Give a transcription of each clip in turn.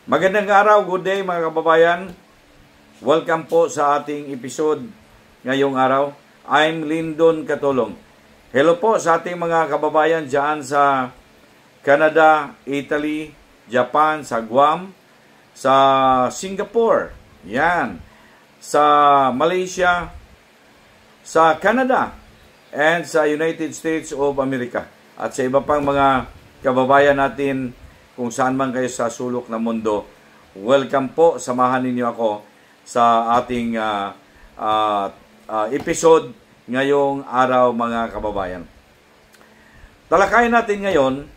Magandang araw, good day mga kababayan. Welcome po sa ating episode ngayong araw. I'm Lyndon Catolong. Hello po sa ating mga kababayan dyan sa Canada, Italy, Japan, sa Guam, sa Singapore, yan, sa Malaysia, sa Canada, and sa United States of America. At sa iba pang mga kababayan natin kung saan man kayo sa sulok ng mundo, welcome po. Samahan ninyo ako sa ating episode ngayong araw mga kababayan. Talakayin natin ngayon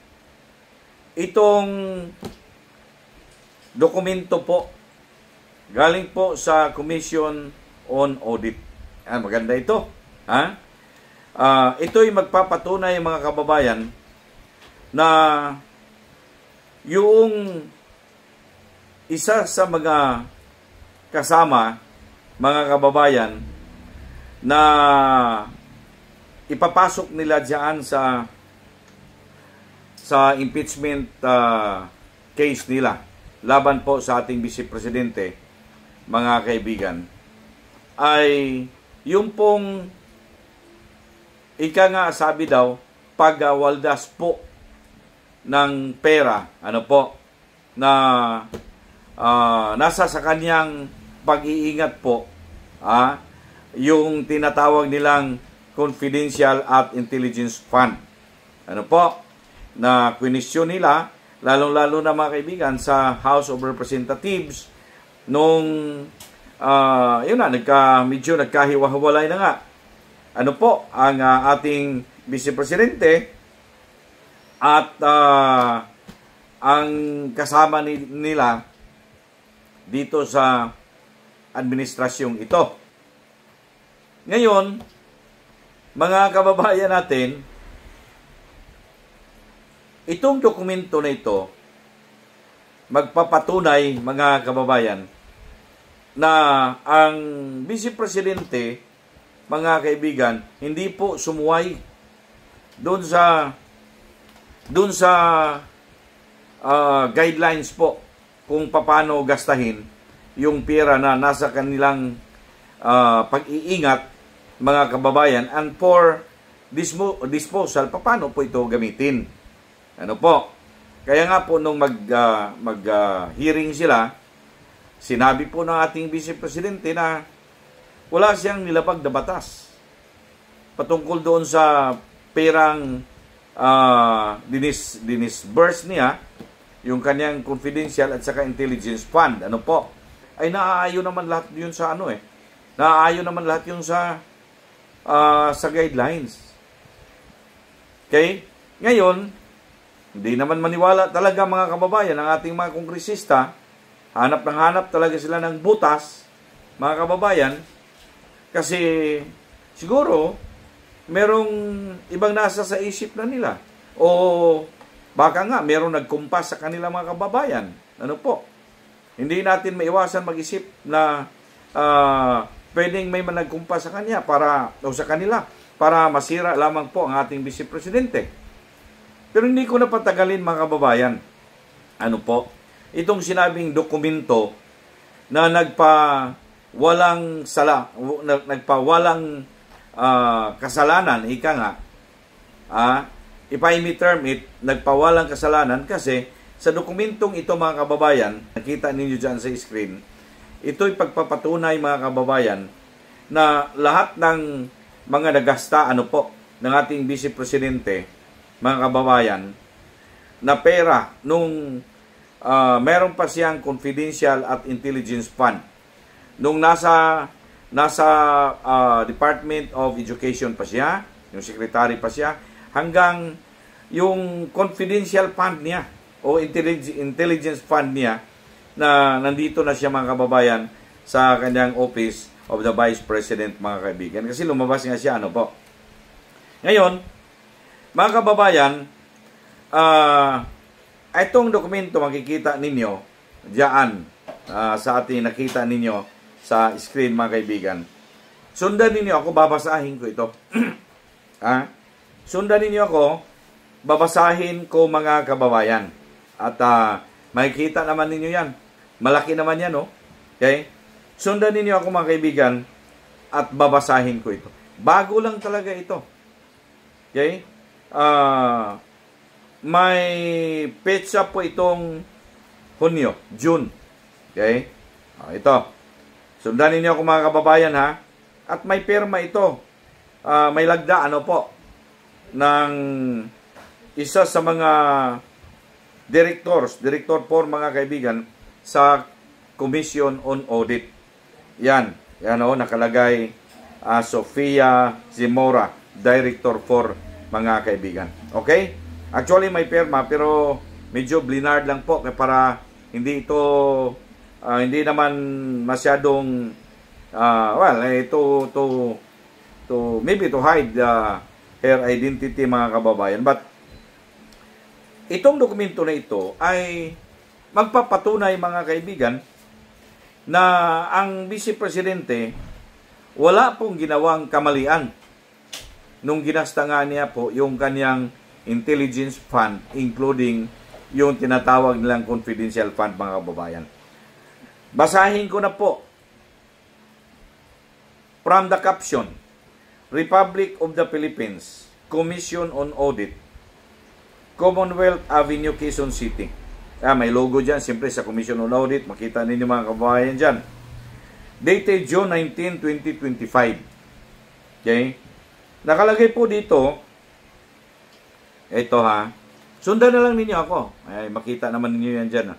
itong dokumento po galing po sa Commission on Audit. Maganda ito. Ito'y magpapatunay mga kababayan na yung isa sa mga kasama, mga kababayan, na ipapasok nila dyan sa impeachment case nila laban po sa ating Vice Presidente, mga kaibigan, ay yung pong ika nga sabi daw, pagwaldas po ng pera, na nasa sa kanyang pag-iingat po, yung tinatawag nilang Confidential at Intelligence Fund. Na kwenisyon nila, lalong-lalo na mga kaibigan, sa House of Representatives, nung, medyo nagkahiwa-hiwalay na nga. Ang ating Vice Presidente, at ang kasama nila dito sa administrasyong ito. Ngayon, mga kababayan natin, itong dokumento na ito magpapatunay, mga kababayan, na ang Vice Presidente, mga kaibigan, hindi po sumuway doon sa guidelines po kung paano gastahin yung pera na nasa kanilang pag-iingat, mga kababayan, and for disposal, paano po ito gamitin. Kaya nga po nung mag-hearing sila, sinabi po ng ating Vice Presidente na wala siyang nilabag na batas patungkol doon sa perang dinisburse niya, yung kanyang confidential at saka intelligence fund. Ay naaayon naman lahat yun sa naaayon naman lahat yun sa guidelines. Okay? Ngayon, hindi naman maniwala talaga mga kababayan ang ating mga kongresista. Hanap ng hanap talaga sila ng butas, mga kababayan, kasi siguro merong ibang nasa sa isip na nila. O baka nga merong nagkumpas sa kanila mga kababayan. Hindi natin maiwasan mag-isip na pwedeng may nagkumpas sa kanya sa kanila para masira lamang po ang ating Vice Presidente. Pero hindi ko napatagalin mga kababayan. Itong sinabing dokumento na nagpawalang kasalanan, ika nga, if I may term it, nagpawalang kasalanan, kasi sa dokumentong ito mga kababayan, nakita ninyo dyan sa screen, ito'y pagpapatunay mga kababayan na lahat ng mga nagasta ng ating Vice Presidente, mga kababayan, na pera nung meron pa siyang confidential at intelligence fund nung nasa Department of Education pa siya, yung secretary pa siya, hanggang yung confidential fund niya o intelligence fund niya na nandito na siya mga kababayan sa kanyang Office of the Vice President, mga kaibigan. Kasi lumabas nga siya, Ngayon, mga kababayan, itong dokumento makikita ninyo diyan sa ating nakita ninyo sa screen, mga kaibigan. Sundan ninyo ako, babasahin ko ito. Sundan ninyo ako, babasahin ko mga kababayan. At Makikita naman ninyo yan. Malaki naman yan, no? Okay? Sundan ninyo ako mga kaibigan at babasahin ko ito. Bago lang talaga ito. Okay? May petsa po itong Hunyo, June. Okay? Ito. Sundan ninyo ako mga kababayan, ha? At may perma ito. May lagda, ng isa sa mga Director 4 mga kaibigan sa Commission on Audit. Yan nakalagay Sofia Zamora, Director 4 mga kaibigan. Okay? Actually may perma pero medyo blinard lang po para hindi ito hindi naman masyadong maybe to hide her identity mga kababayan. But itong dokumento na ito ay magpapatunay mga kaibigan na ang Vice Presidente wala pong ginawang kamalian nung ginasta nga niya po yung kanyang intelligence fund, including yung tinatawag nilang confidential fund mga kababayan. Basahin ko na po from the caption, Republic of the Philippines, Commission on Audit, Commonwealth Avenue, Quezon City. May logo dyan, siyempre sa Commission on Audit. Makita ninyo mga kababayan dyan. Dated June 19, 2025. Okay? Nakalagay po dito, ito ha. Sundan na lang ninyo ako. Ay, makita naman ninyo yan dyan.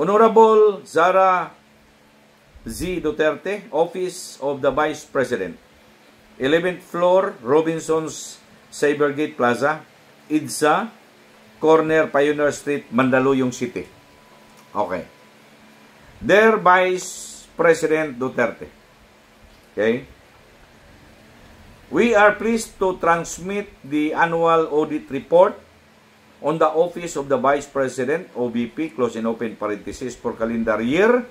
Honorable Zara Z. Duterte, Office of the Vice President. 11th floor, Robinson's Cybergate Plaza, EDSA, corner Pioneer Street, Mandaluyong City. Okay. Dear Vice President Duterte. Okay. We are pleased to transmit the annual audit report on the Office of the Vice President, OVP, close and open parenthesis, for calendar year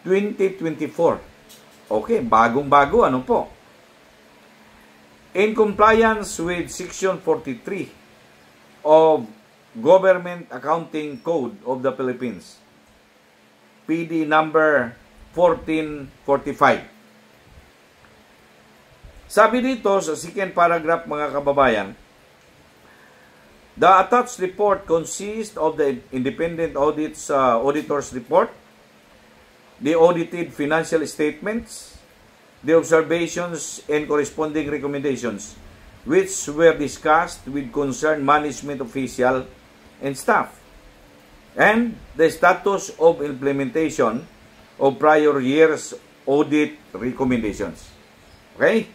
2024. Okay, bagong-bago, po? In compliance with Section 43 of Government Accounting Code of the Philippines, PD number 1445. Sabi dito sa second paragraph mga kababayan, the attached report consists of the independent auditor's report, the audited financial statements, the observations and corresponding recommendations which were discussed with concerned management official and staff, and the status of implementation of prior years audit recommendations. Okay?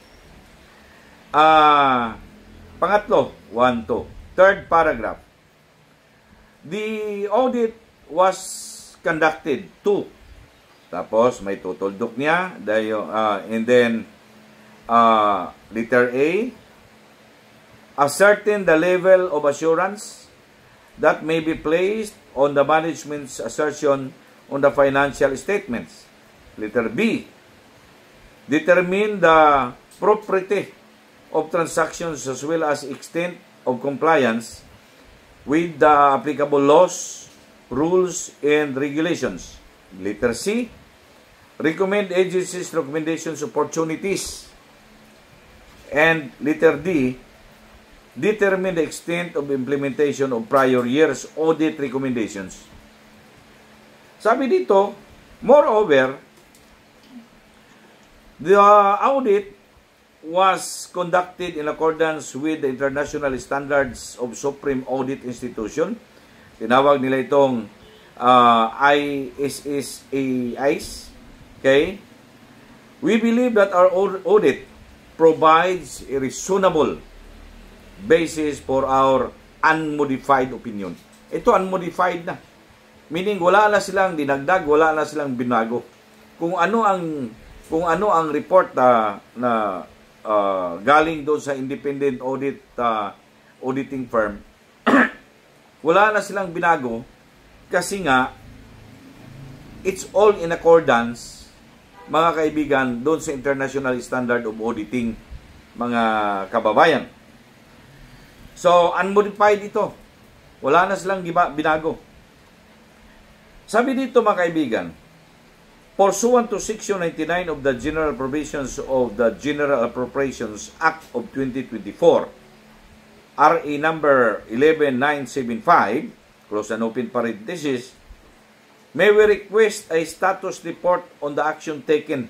Pangatlo, 1, 2. Third paragraph. The audit was conducted to, tapos may tutuldok niya, and then letter A, ascertain the level of assurance that may be placed on the management's assertion on the financial statements. Letter B, determine the propriety of transactions as well as extent of compliance with the applicable laws, rules, and regulations. Letter C, recommend agencies' recommendations opportunities. And letter D, determine the extent of implementation of prior years' audit recommendations. Sabi dito, moreover, the audit was conducted in accordance with the international standards of Supreme Audit Institution. Tinawag nila itong ISSAIs. Okay? We believe that our audit provides a reasonable basis for our unmodified opinion. Ito unmodified na. Meaning wala na silang dinagdag, wala na silang binago. Kung ano ang report na galing doon sa independent auditing firm, wala na silang binago kasi nga it's all in accordance mga kaibigan doon sa international standard of auditing mga kababayan. So unmodified ito. Wala na silang binago. Sabi dito mga kaibigan, pursuant to Section 99 of the General Provisions of the General Appropriations Act of 2024, RA number 11975, close and open parenthesis, may we request a status report on the action taken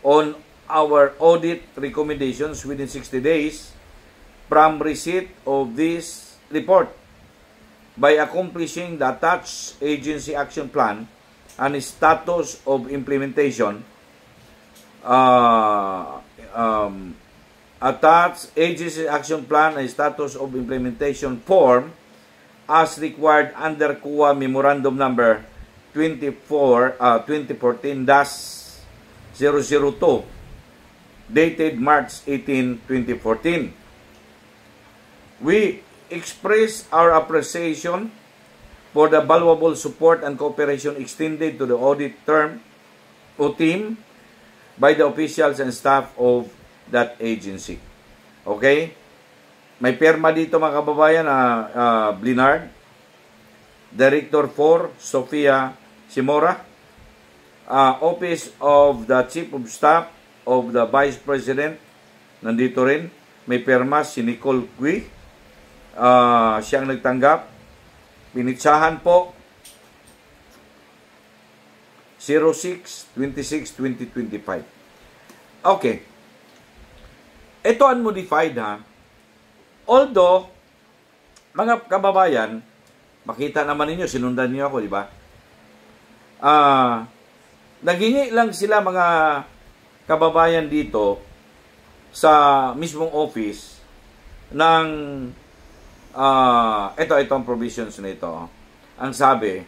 on our audit recommendations within 60 days from receipt of this report by accomplishing the attached agency action plan and status of implementation, attached agency action plan and status of implementation form as required under COA Memorandum Number 2014-002 dated March 18, 2014. We express our appreciation for the valuable support and cooperation extended to the audit team by the officials and staff of that agency. Okay? May perma dito mga kababayan na Blinard, Director 4, Sofia Simora, Office of the Chief of Staff of the Vice President, nandito rin. May perma si Nicole Cui, siyang nagtanggap. Pinitsahan po 06-26-2025. Okay. Ito unmodified ha. Although, mga kababayan, makita naman ninyo, sinundan niyo ako, di ba? Naghingi lang sila mga kababayan dito sa mismong office ng itong provisions na ito. Ang sabi,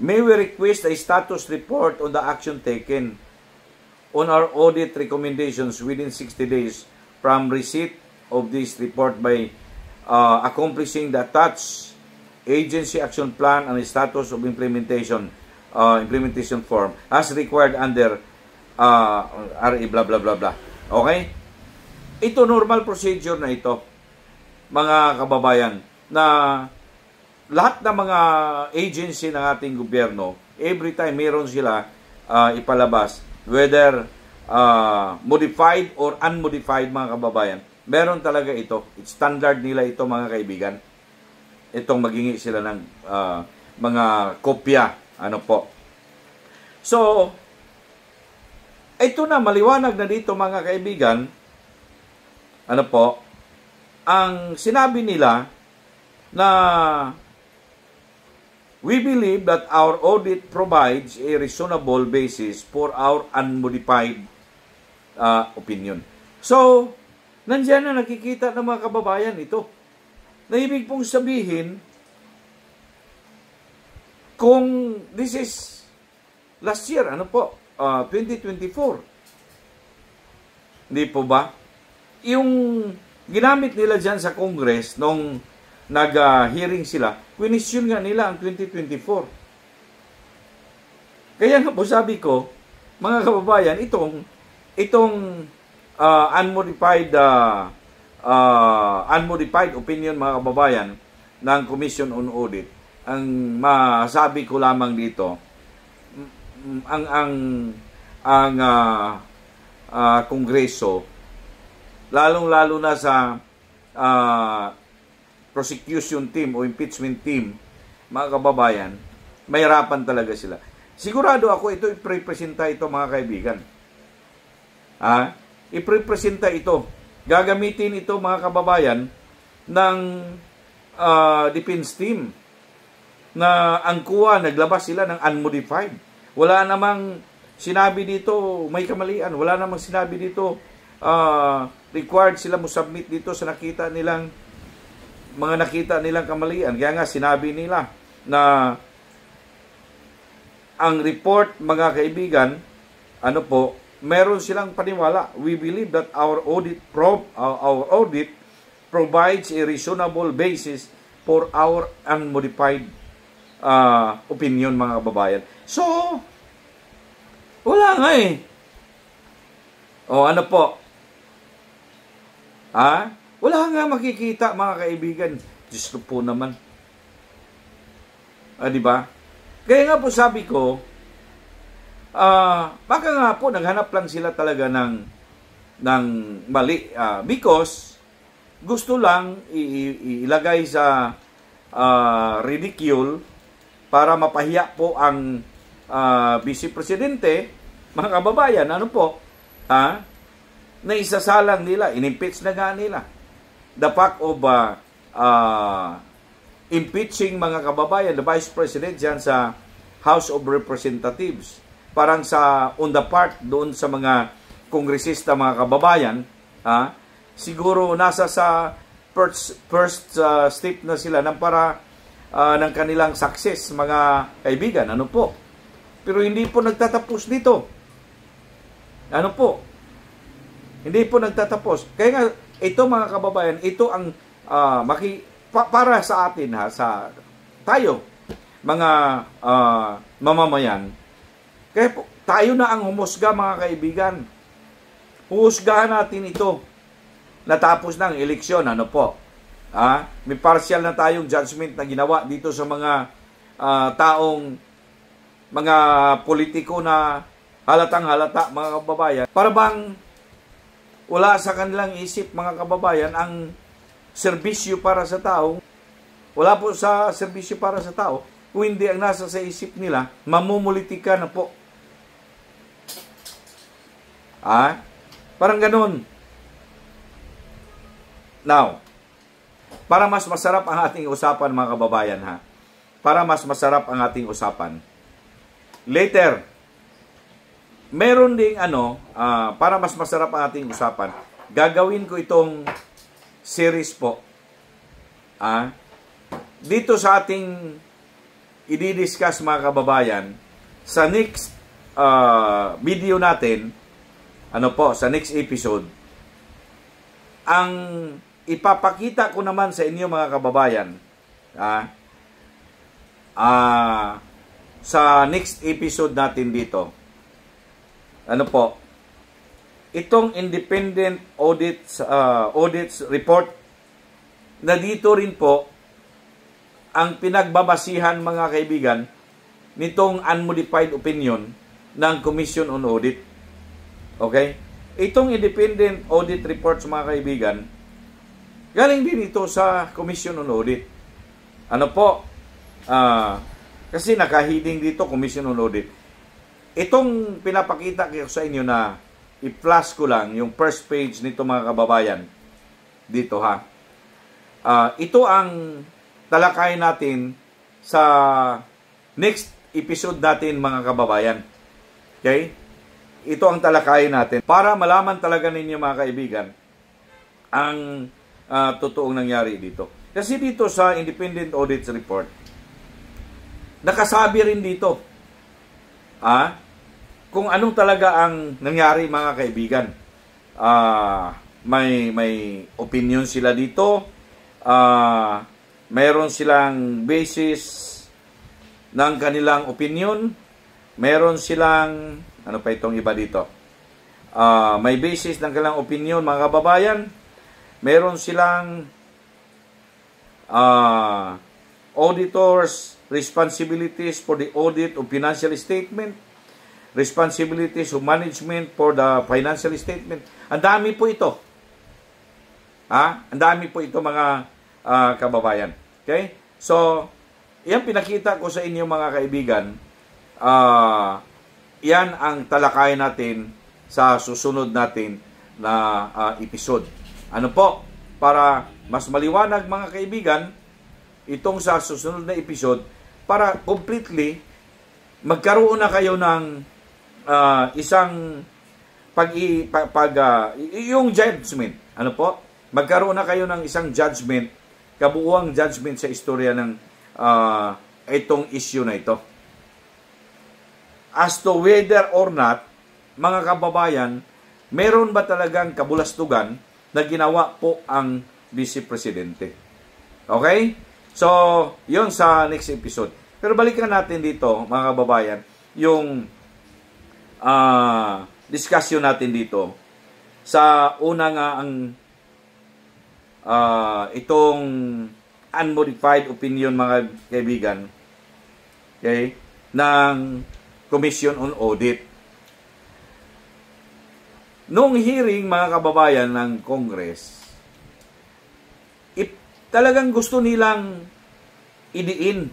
may we request a status report on the action taken on our audit recommendations within 60 days from receipt of this report by accomplishing the attached agency action plan and the status of implementation form as required under RA blah blah blah blah. Okay? Ito normal procedure na ito, mga kababayan, na lahat ng mga agency ng ating gobyerno, every time meron sila ipalabas, whether modified or unmodified, mga kababayan, meron talaga ito. It's standard nila ito, mga kaibigan. Itong maghingi sila ng mga kopya. Ano po. So, ito na, maliwanag na dito, mga kaibigan. Ano po. Ang sinabi nila na we believe that our audit provides a reasonable basis for our unmodified opinion. So, nandiyan na nakikita ng mga kababayan ito. Na ibig pong sabihin, kung this is last year, 2024. Hindi po ba? Yung ginamit nila dyan sa Congress nung nag-hearing sila, question nga nila ang 2024. Kaya nga po sabi ko, mga kababayan, itong unmodified opinion, mga kababayan, ng Commission on Audit, ang masabi ko lamang dito, ang Kongreso, lalong-lalo na sa prosecution team o impeachment team, mga kababayan, mahirapan talaga sila. Sigurado ako ito, iprepresenta ito, mga kaibigan. Iprepresenta ito. Gagamitin ito, mga kababayan, ng defense team na ang kuha, naglabas sila ng unmodified. Wala namang sinabi dito, may kamalian. Wala namang sinabi dito, required sila mo submit dito sa nakita nilang kamalian. Kaya nga sinabi nila na ang report, mga kaibigan, meron silang paniwala. We believe that our audit provides a reasonable basis for our unmodified opinion, mga kababayan. So, wala nga eh. Wala nga makikita, mga kaibigan, Diyos ko po naman. Di ba? Kaya nga po sabi ko, baka nga po naghanap lang sila talaga ng mali. Because gusto lang ilagay sa ridicule para mapahiya po ang Vice Presidente, mga kababayan. Ano po? Na isasalang nila, inimpeach na nga nila. The fact of impeaching, mga kababayan, the Vice President dyan sa House of Representatives. Parang on the part doon sa mga kongresista, mga kababayan, siguro nasa sa first step na sila ng kanilang success, mga kaibigan. Ano po? Pero hindi po nagtatapos dito. Ano po? Hindi po nagtatapos. Kaya nga, ito mga kababayan, ito ang para sa atin, sa tayo, mga mamamayan. Kaya po, tayo na ang humusga, mga kaibigan. Huhusgahan natin ito. Natapos na ang eleksyon, ano po? May partial na tayong judgment na ginawa dito sa mga taong, mga politiko na halatang halata, mga kababayan. Para bang wala sa kanilang isip, mga kababayan, ang serbisyo para sa tao. Wala po sa serbisyo para sa tao. Kung hindi ang nasa sa isip nila, mamumulitika na po. Parang ganun. Now, para mas masarap ang ating usapan, mga kababayan, para mas masarap ang ating usapan, later, meron ding para mas masarap ang ating usapan, gagawin ko itong series po. Dito sa ating i-discuss, mga kababayan, sa next video natin, sa next episode, ang ipapakita ko naman sa inyo, mga kababayan, sa next episode natin dito, itong independent audits report, na dito rin po ang pinagbabasihan, mga kaibigan, nitong unmodified opinion ng Commission on Audit. Okay? Itong independent audit reports, mga kaibigan, galing din ito sa Commission on Audit. Kasi nakahiding dito, Commission on Audit. Itong pinapakita ko sa inyo na i-flash ko lang yung first page nito, mga kababayan. Dito, ito ang talakayin natin sa next episode natin, mga kababayan. Okay? Ito ang talakayin natin para malaman talaga ninyo, mga kaibigan, ang totoong nangyari dito. Kasi dito sa Independent Audit Report, nakasabi rin dito kung anong talaga ang nangyari, mga kaibigan. May opinion sila dito. Mayroon silang basis ng kanilang opinion. Meron silang, ano pa itong iba dito? May basis ng kanilang opinion, mga kababayan. Meron silang auditors' responsibilities for the audit of financial statement, responsibilities of management for the financial statement. Ang dami po ito. Ang dami po ito, mga kababayan. Okay? So, yan pinakita ko sa inyo, mga kaibigan. Yan ang talakayan natin sa susunod natin na episode. Ano po? Para mas maliwanag, mga kaibigan, itong sa susunod na episode, para completely magkaroon na kayo ng isang yung judgment. Ano po? Magkaroon na kayo ng isang judgment, kabuuang judgment sa istorya ng itong issue na ito. As to whether or not, mga kababayan, meron ba talagang kabulastugan na ginawa po ang Vice Presidente? Okay? So, yun sa next episode. Pero balikan natin dito, mga kababayan, yung discussion natin dito. Sa una nga ang itong unmodified opinion, mga kaibigan, okay, ng Commission on Audit. Noong hearing, mga kababayan, ng Congress, talagang gusto nilang idiin.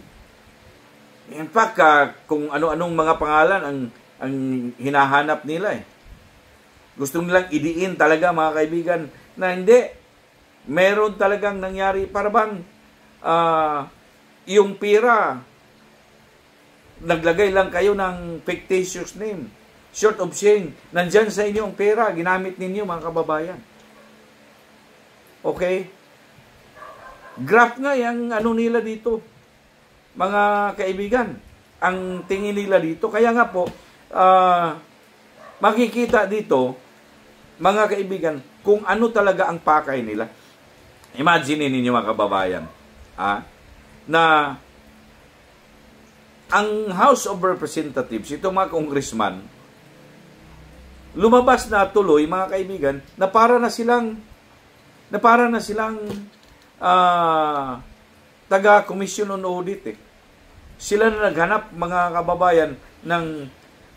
In fact, kung ano-anong mga pangalan ang hinahanap nila eh. Gusto nilang idiin talaga, mga kaibigan, na hindi. Meron talagang nangyari. Para bang yung pira, naglagay lang kayo ng fictitious name. Short of saying, nandyan sa inyo ang pera, ginamit ninyo, mga kababayan. Okay? Graph nga yung nila dito, mga kaibigan. Ang tingin nila dito. Kaya nga po, makikita dito, mga kaibigan, kung ano talaga ang pakay nila. Imagine ninyo, mga kababayan, na ang House of Representatives, itong mga congressman, lumabas na tuloy, mga kaibigan, na para na silang taga-Commission on Audit eh. Sila na naghanap, mga kababayan, ng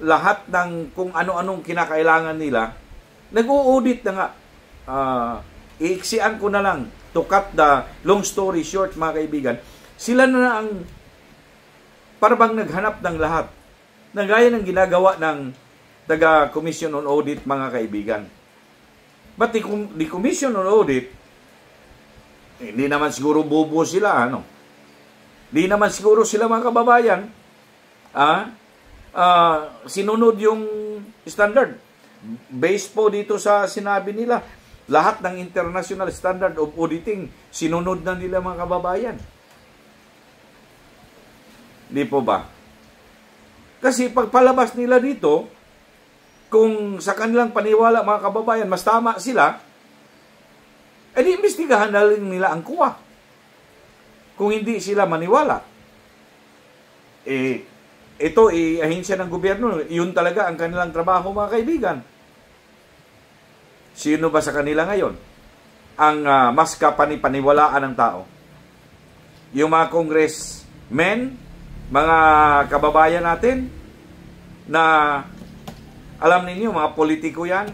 lahat ng kung ano-anong kinakailangan nila. Nag-u-audit na nga. Iiksian ko na lang, to cut the long story short, mga kaibigan, sila na ang parang naghanap ng lahat. Na gaya ng ginagawa ng taga-Commission on Audit, mga kaibigan. But the Commission on Audit, hindi naman siguro bobo sila, Hindi naman siguro sila, mga kababayan, sinunod yung standard. Based po dito sa sinabi nila, lahat ng international standard of auditing, sinunod na nila, mga kababayan. Di po ba? Kasi pagpalabas nila dito, kung sa kanilang paniwala, mga kababayan, mas tama sila, edi imbestigahan na rin nila ang kuha. Kung hindi sila maniwala. Ito, ahensya ng gobyerno, yun talaga ang kanilang trabaho, mga kaibigan. Sino ba sa kanila ngayon ang mas kapanipaniwalaan ng tao? Yung mga congressmen, mga kababayan natin, na alam ninyo, mga politiko yan,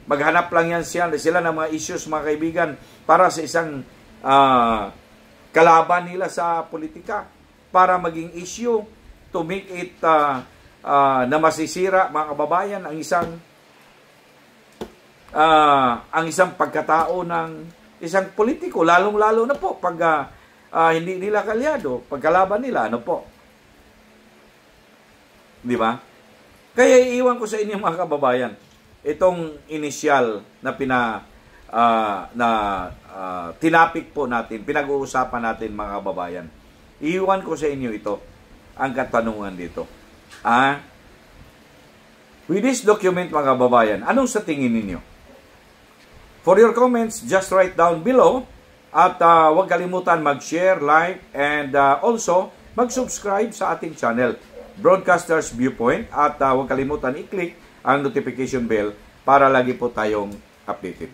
maghanap lang yan sila ng mga issues, mga kaibigan, para sa isang kalaban nila sa politika, para maging issue, to make it na masisira, mga kababayan, ang isang pagkatao ng isang politiko, lalong-lalo na po pag hindi nila kalyado, pagkalaban nila, di ba? Kaya iiwan ko sa inyo, mga kababayan, itong initial na tinapik po natin, pinag-uusapan natin, mga kababayan. Iiwan ko sa inyo ito, ang katanungan dito. With this document, mga kababayan, anong sa tingin ninyo? For your comments, just write down below. At huwag kalimutan mag-share, like, and also mag-subscribe sa ating channel, Broadcasters Viewpoint. At huwag kalimutan i-click ang notification bell para lagi po tayong updated.